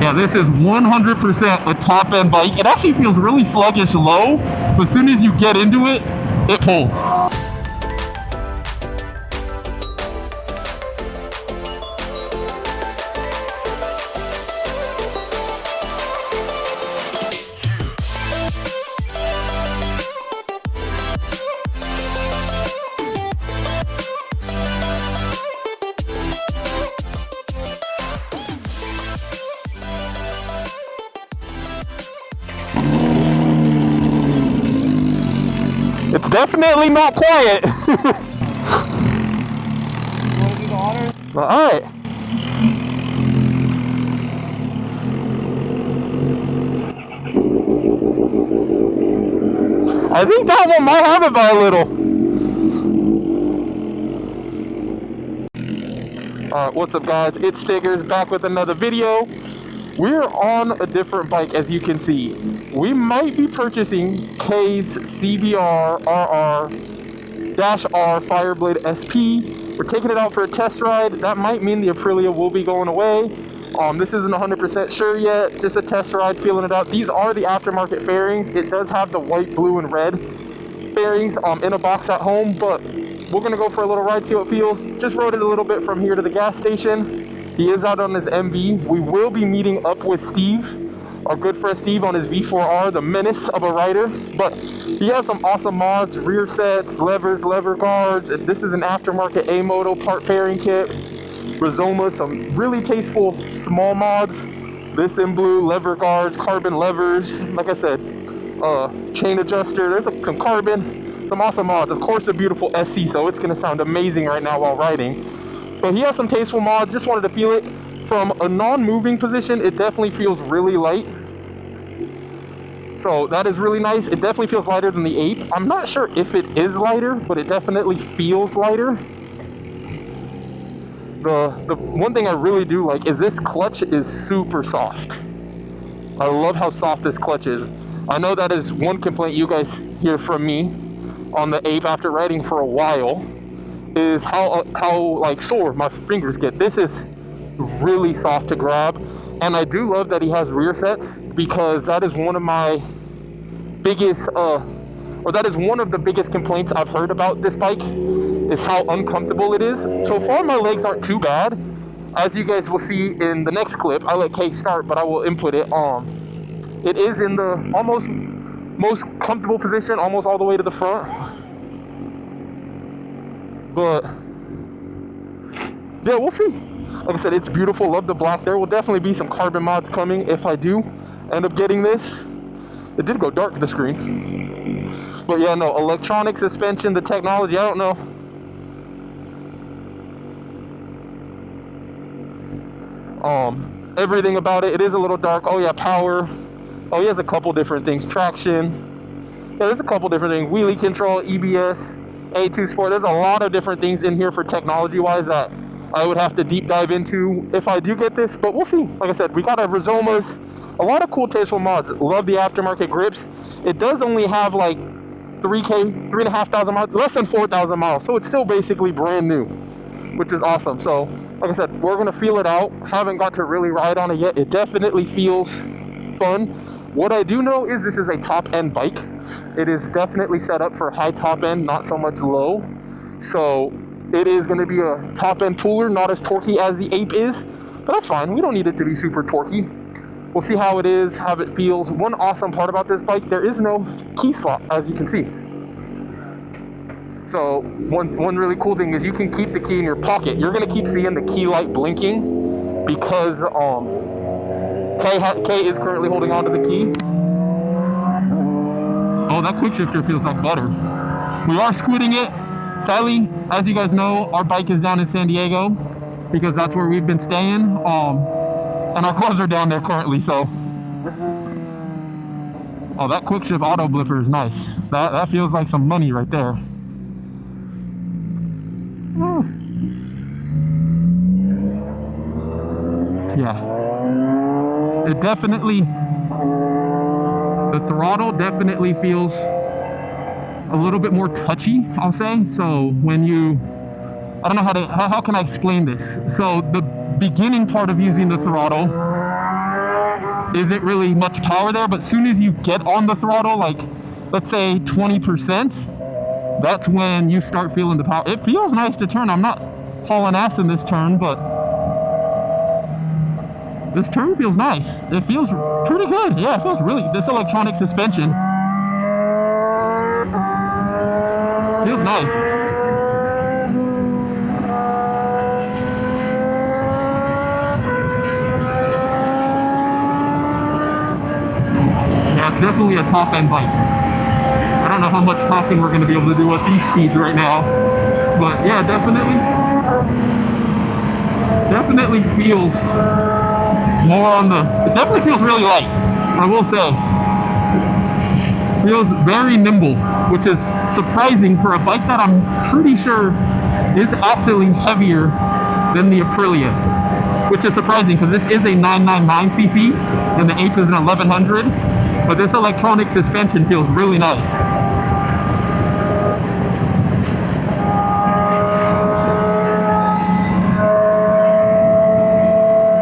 Yeah, this is 100% a top-end bike. It actually feels really sluggish low, but as soon as you get into it, it pulls. It's definitely not quiet. Alright. I think that one might have it by a little. Alright, what's up guys? It's Stickers back with another video. We're on a different bike, as you can see. We might be purchasing K's CBR1000RR-R Fireblade SP. We're taking it out for a test ride. That might mean the Aprilia will be going away. This isn't 100% sure yet, just a test ride, feeling it out. These are the aftermarket fairings. It does have the white, blue, and red fairings in a box at home, but we're gonna go for a little ride, see how it feels. Just rode it a little bit from here to the gas station. He is out on his MV. We will be meeting up with Steve, our good friend Steve, on his V4R, the menace of a rider. But he has some awesome mods, rear sets, levers, lever guards. This is an aftermarket A-Moto part fairing kit. Rizoma, some really tasteful small mods. This in blue, lever guards, carbon levers. Like I said, chain adjuster. There's some carbon, some awesome mods. Of course, a beautiful SC, so it's going to sound amazing right now while riding. But he has some tasteful mods. Just wanted to feel it. From a non-moving position, it definitely feels really light. So that is really nice. It definitely feels lighter than the Ape. I'm not sure if it is lighter, but it definitely feels lighter. The one thing I really do like is this clutch is super soft. I love how soft this clutch is. I know that is one complaint you guys hear from me on the Ape after riding for a while, is how like sore my fingers get. This is really soft to grab, and I do love that he has rear sets, because that is one of my biggest that is one of the biggest complaints I've heard about this bike, is how uncomfortable it is. So far my legs aren't too bad, as you guys will see in the next clip. I'll let Kay start, but I will input it. It is in the almost most comfortable position, almost all the way to the front. But yeah, we'll see. Like I said, it's beautiful. Love the black. There will definitely be some carbon mods coming if I do end up getting this. It did go dark, the screen. But yeah, no, electronic suspension, the technology, I don't know. Everything about it. It is a little dark. Oh yeah, power. Oh, he has a couple different things. Traction. Yeah, there's a couple different things. Wheelie control, EBS, A2 Sport. There's a lot of different things in here for technology-wise that I would have to deep dive into if I do get this, but we'll see. Like I said, we got our Rizomas, a lot of cool tasteful mods. Love the aftermarket grips. It does only have like 3,500 miles, less than 4,000 miles, so it's still basically brand new, which is awesome. So like I said, we're gonna feel it out. Haven't got to really ride on it yet. It definitely feels fun. What I do know is this is a top-end bike. It is definitely set up for high top end, not so much low. So it is going to be a top-end puller, not as torquey as the Ape is, but that's fine. We don't need it to be super torquey. We'll see how it is, how it feels. One awesome part about this bike, there is no key slot, as you can see. So one really cool thing is you can keep the key in your pocket. You're going to keep seeing the key light blinking because Kay is currently holding on to the key. Oh, that quick shifter feels like butter. We are squidding it. Sadly, as you guys know, our bike is down in San Diego because that's where we've been staying. And our clothes are down there currently, so. Oh, that quick shift auto blipper is nice. That feels like some money right there. Yeah. It definitely The throttle definitely feels a little bit more touchy, I'll say. So when you, I don't know how can I explain this? So the beginning part of using the throttle isn't really much power there, but as soon as you get on the throttle, like let's say 20%, that's when you start feeling the power. It feels nice to turn. I'm not hauling ass in this turn, but this turn feels nice. It feels pretty good. Yeah, it feels really, this electronic suspension feels nice. Yeah, it's definitely a top end bike. I don't know how much talking we're going to be able to do at these speeds right now, but yeah, definitely feels more on the, it definitely feels really light, I will say. Feels very nimble, which is surprising for a bike that I'm pretty sure is actually heavier than the Aprilia, which is surprising because this is a 999cc and the Ape is an 1100, but this electronic suspension feels really nice.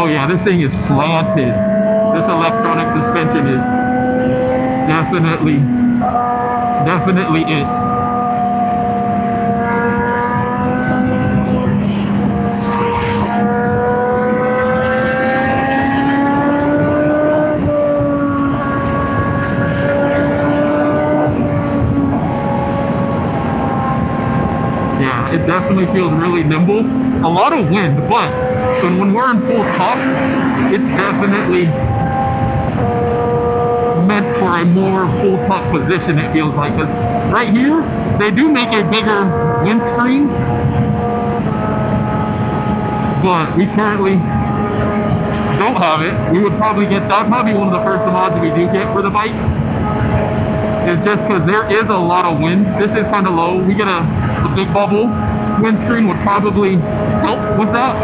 Oh yeah, this thing is planted. This electronic suspension is definitely it. Yeah, it definitely feels really nimble. A lot of wind, but when we're in full top, it's definitely meant for a more full top position, it feels like. Because right here, they do make a bigger windscreen, but we currently don't have it. We would probably get that. Might be one of the first mods we do get for the bike. It's just because there is a lot of wind. This is kind of low. We get a big bubble windscreen would probably help with that.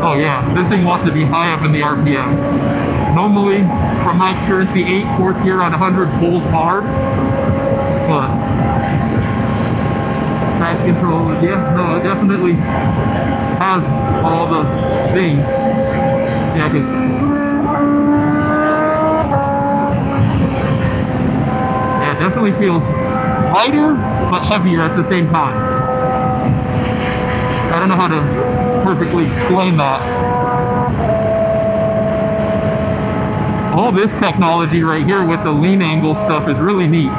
Oh yeah, this thing wants to be high up in the RPM. Normally, from my experience, the 8 fourth gear on 100 pulls hard, but traction control, yeah, no, it definitely has all the things. Yeah, it definitely feels lighter but heavier at the same time. I don't know how to perfectly explain that. All this technology right here with the lean angle stuff is really neat.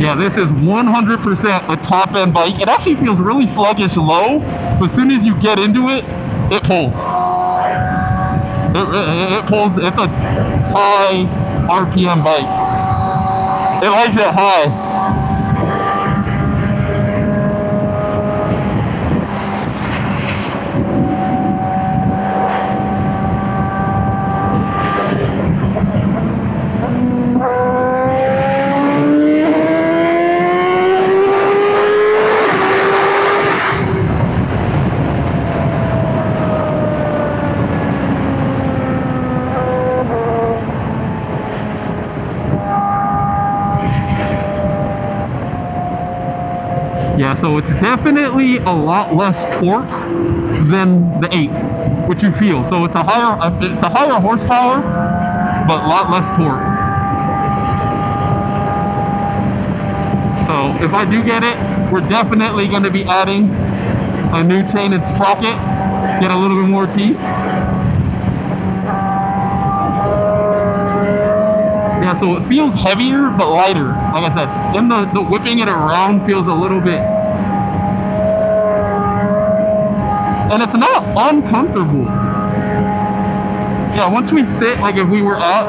Yeah, this is 100% a top end bike. It actually feels really sluggish low, but as soon as you get into it, it pulls. It pulls. It's a high RPM bike. It likes it high. Yeah, so it's definitely a lot less torque than the 8, which you feel. So it's a higher horsepower, but a lot less torque. So if I do get it, we're definitely going to be adding a new chain and sprocket, get a little bit more teeth. Yeah, so it feels heavier but lighter. Like I said, and the whipping it around feels a little bit, and it's not uncomfortable. Yeah, once we sit, like if we were at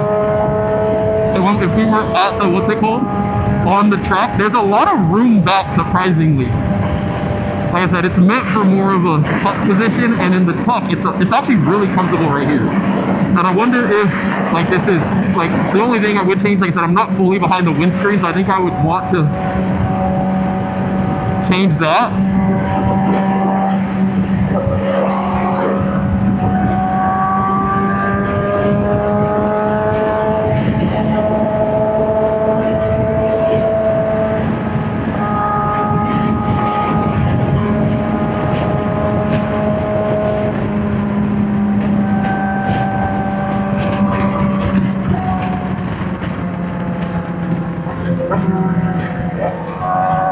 the, what's it called, on the track, there's a lot of room back, surprisingly. Like I said, it's meant for more of a tuck position, and in the tuck, it's actually really comfortable right here. And I wonder if, like, this is, like, the only thing I would change, like I said, I'm not fully behind the windscreen, so I think I would want to change that.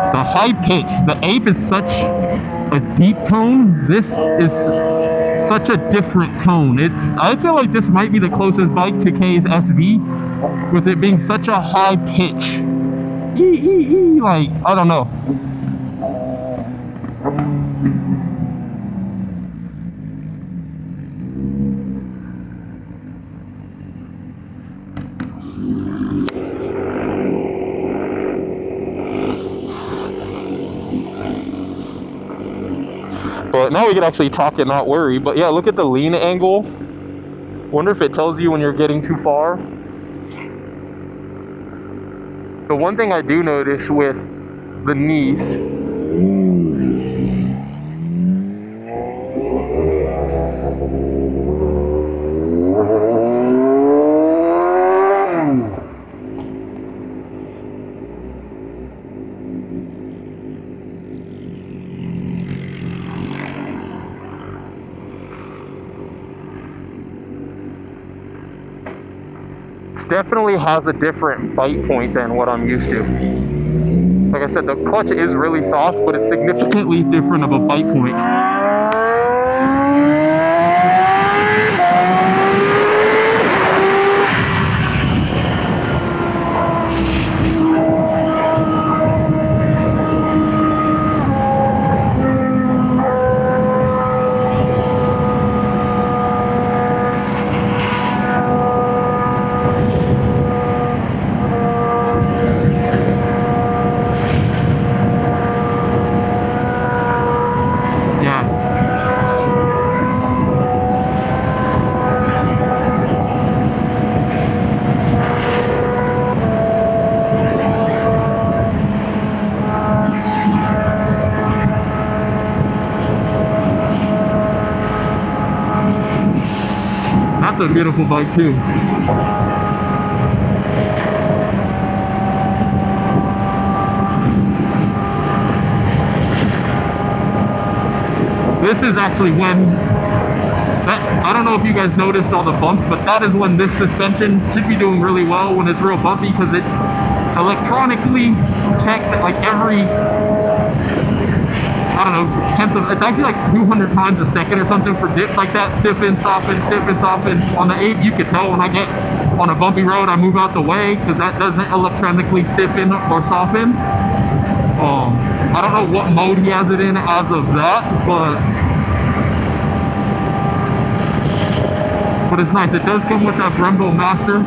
The high pitch, the Ape is such a deep tone. This is such a different tone. I feel like this might be the closest bike to K's SV, with it being such a high pitch. Like, I don't know. But now we can actually talk and not worry. But yeah, look at the lean angle. Wonder if it tells you when you're getting too far. The one thing I do notice with the knees, definitely has a different bite point than what I'm used to. Like I said, the clutch is really soft, but it's significantly different of a bite point. That's a beautiful bike too. This is actually when, I don't know if you guys noticed all the bumps, but that is when this suspension should be doing really well when it's real bumpy, because it's electronically checked like every, I don't know, it's actually like 200 times a second or something for dips like that. Stiffen, soften, stiffen, soften. On the 8, you can tell when I get on a bumpy road, I move out the way, because that doesn't electronically stiffen or soften. I don't know what mode he has it in as of that, but it's nice. It does come with that Brembo Master.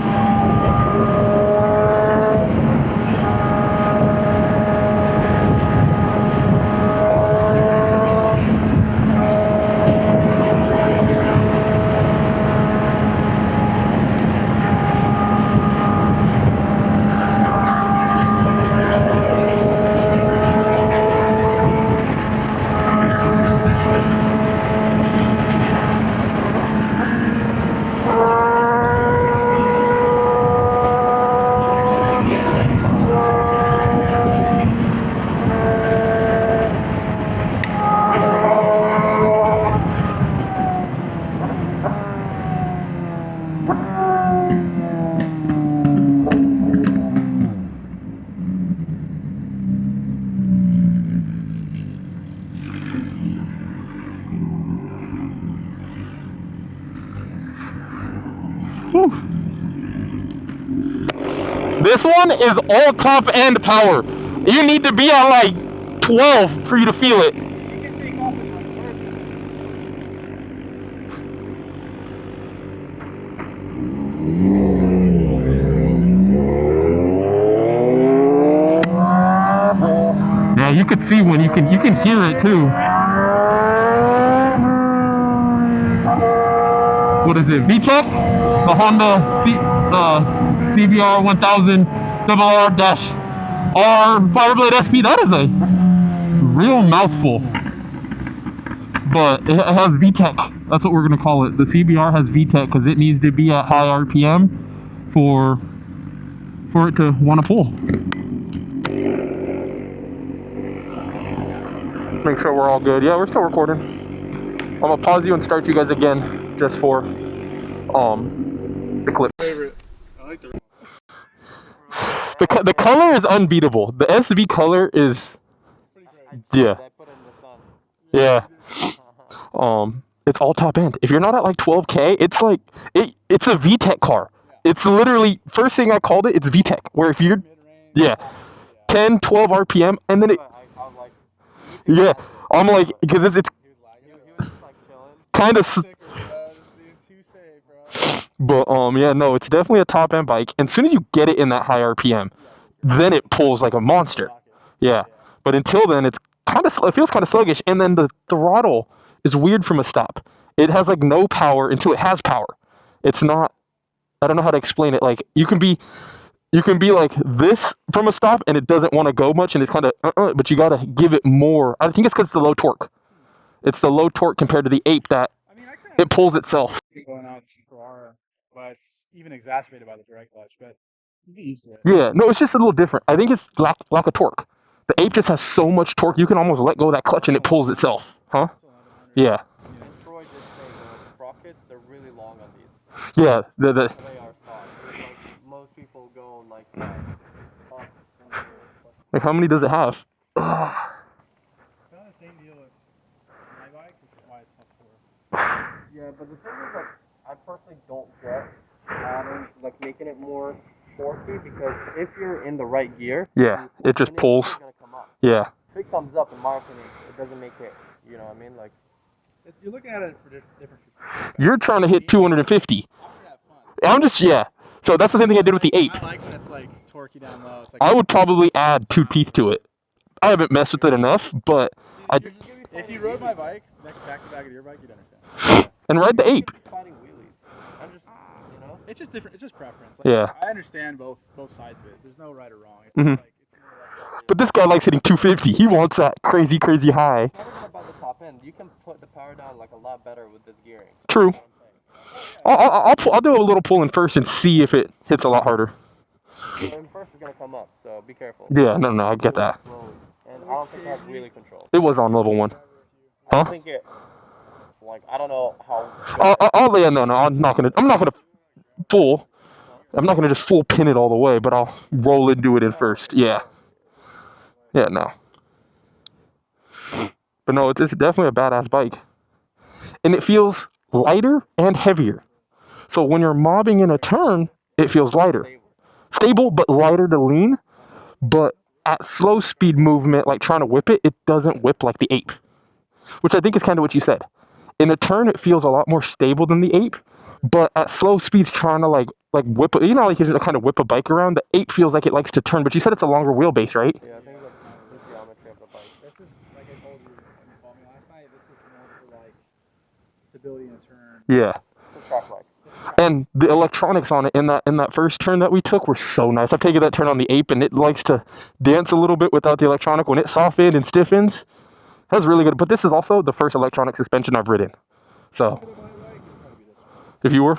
This one is all top end power. You need to be at like 12 for you to feel it. Yeah, you could see when you can hear it too. What is it? VTEC? The Honda CBR1000RR-R Fireblade SP. That is a real mouthful. But it has VTEC. That's what we're gonna call it. The CBR has VTEC because it needs to be at high RPM for it to want to pull. Make sure we're all good. Yeah, we're still recording. I'm gonna pause you and start you guys again just for the clip. Favorite. I like the color is unbeatable. The SV color is yeah. Yeah. It's all top end. If you're not at like 12K, it's like it's a VTEC car. It's literally first thing I called it. It's VTEC. Where if you're 10, 12 RPM, and then it yeah. I'm like because it's kind of. But yeah, no, it's definitely a top end bike. And as soon as you get it in that high RPM, then it pulls like a monster. Yeah. But until then, it feels kind of sluggish. And then the throttle is weird from a stop. It has like no power until it has power. It's not. I don't know how to explain it. Like you can be like this from a stop, and it doesn't want to go much, and it's kind of but you gotta give it more. I think it's because it's the low torque. It's the low torque compared to the Ape that it pulls itself. going out but it's even exacerbated by the direct clutch. But you get used to it. Yeah, no, it's just a little different. I think it's lack of torque. The Ape just has so much torque, you can almost let go of that clutch and it pulls itself. Huh? Yeah. And Troy did say the sprockets, they're really long on these. Yeah, They are soft. Like, most people go like that. Like how many does it have? Kind of the same deal with my bike, which is why it's much more. Yeah, but the thing is, like, I personally don't get adding, like, making it more torquey because if you're in the right gear, yeah, it just pulls. It's gonna come up. Yeah. If it comes up, in my opinion, it doesn't make it. You know what I mean? Like, You're looking at it for different. You're trying to hit 250. I'm just So that's the same thing I did with the Ape. I like when it's like torquey down low. It's like I would probably add 2 teeth to it. I haven't messed with it enough, but if you rode my bike back to back of your bike, you'd understand. And ride the Ape. fighting wheelies. I'm just, you know. It's just different. It's just preference. Like, Yeah. I understand both sides of it. There's no right or wrong. It's Mhm. like, it's more like, But this guy likes hitting 250. He wants that crazy high. Never gonna about the top end. You can put the power down like a lot better with this gearing. True. I'll do a little pulling first and see if it hits a lot harder. And first it's gonna come up, so be careful. Yeah, no, I get that. Slowly. And I don't think it has wheelie control. It was on level 1. I Huh? think it, like, I don't know how. No, I'm not gonna full. I'm not gonna just full pin it all the way, but I'll roll into it in first. Yeah. Yeah, no. But no, it's definitely a badass bike, and it feels lighter and heavier. So when you're mobbing in a turn, it feels lighter, stable but lighter to lean. But at slow speed movement, like trying to whip it, it doesn't whip like the Ape, which I think is kind of what you said. In a turn, it feels a lot more stable than the Ape, but at slow speeds, trying to like whip, like you can kind of whip a bike around. The Ape feels like it likes to turn, but you said it's a longer wheelbase, right? Yeah, I think that's the geometry of the bike. this is like I told you when you called me last night. This is more for like stability in a turn. Yeah. It's a track bike. And the electronics on it in that first turn that we took were so nice. I've taken that turn on the Ape, and it likes to dance a little bit without the electronic. When it softens and stiffens, that's really good. But this is also the first electronic suspension I've ridden. So, if you were,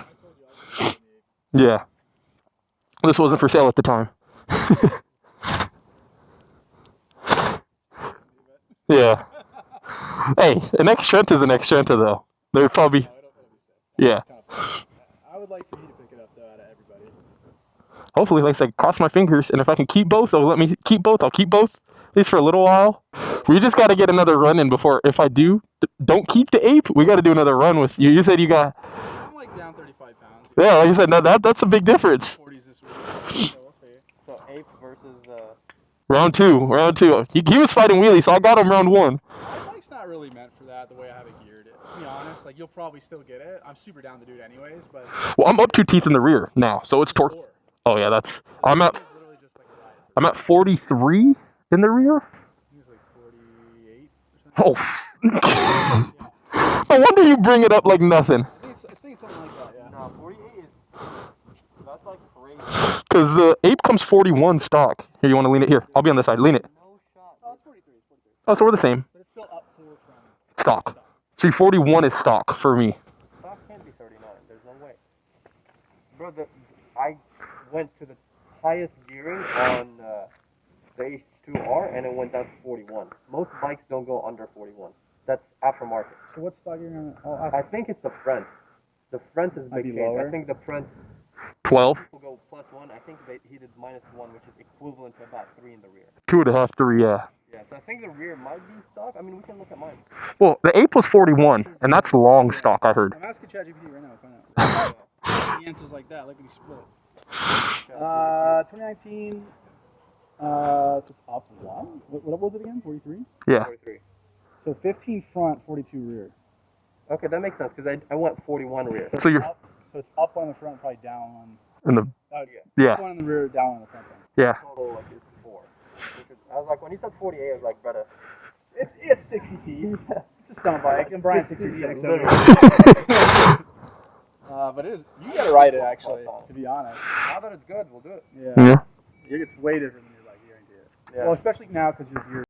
yeah, this wasn't for sale at the time. Yeah. Hey, an Extrenta is an Extrenta though. They're probably, yeah. I would like to pick it up though out of everybody. Hopefully, like I said, cross my fingers, and if I can keep both, they'll let me keep both. I'll keep both, at least for a little while. We just got to get another run in before, if I don't keep the Ape, we got to do another run with you. You said you got... I'm like down 35 pounds. Yeah, like you said, no, that's a big difference. 40s this week, so we'll see. Ape versus. Round two. He was fighting wheelie, so I got him round one. My bike's not really meant for that, the way I have it geared. To be honest, like, you'll probably still get it. I'm super down to do it anyways, but... Well, I'm up 2 teeth in the rear now, so it's torque. Oh yeah, that's. I'm at 43 in the rear. I think it's like 48%. Oh. No wonder you bring it up like nothing. I think it's something like that, yeah. No, 48 is. That's like crazy. Because the Ape comes 41 stock. Here, you want to lean it? Here, I'll be on this side. Lean it. No shot. Oh, it's 43. It's 43. Oh, so we're the same. But it's still up 4 from... Stock. See, 41 is stock for me. Stock can't be 39. There's no way. Bro, I went to the highest gearing on the H2R and it went down to 41. Most bikes don't go under 41. That's aftermarket. So what's stock gearing on it? Oh, I think it's the front. The front is Might big be change. lower. I think the front 12. will go +1. I think he did -1, which is equivalent to about 3 in the rear. 2.5, 3, yeah. Yeah, so I think the rear might be stock. I mean, we can look at mine. Well, the Ape was 41, and that's long stock, I heard. I'm asking ChatGPT right now to find out. The answer's like that. Look at these split. 2019. So it's up 1. What was it again? 43. Yeah. 43. So 15 front, 42 rear. Okay, that makes sense because I went 41 rear. So you're Up, so it's up 1 in the front, probably down 1. in the. Yeah. Up 1 in the rear, down 1 in the front. Yeah. Total like is 4. I was like, when he said 48, I was like, brother. It's 60 feet. It's a stunt bike, and Brian's 66. So but it is. You gotta ride it actually. To be honest. Now that it's good, we'll do it. Yeah. It's way different than your bike, guarantee it. Yeah. Well, especially now because your gear.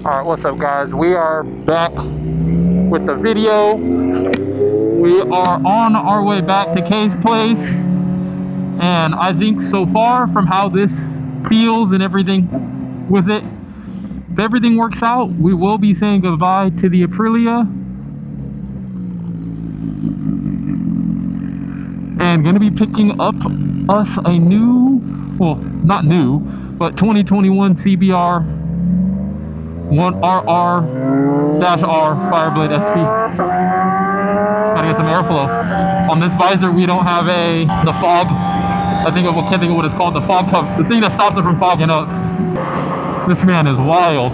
Alright, what's up, guys? We are back with the video. We are on our way back to Kay's place. And I think so far, from how this feels and everything with it, if everything works out, we will be saying goodbye to the Aprilia. And going to be picking up us a new, well, not new, but 2021 CBR 1RR-R Fireblade SP. Gotta get some airflow. On this visor, we don't have the fog. I can't think of what it's called. The fog pump. The thing that stops it from fogging up. This man is wild.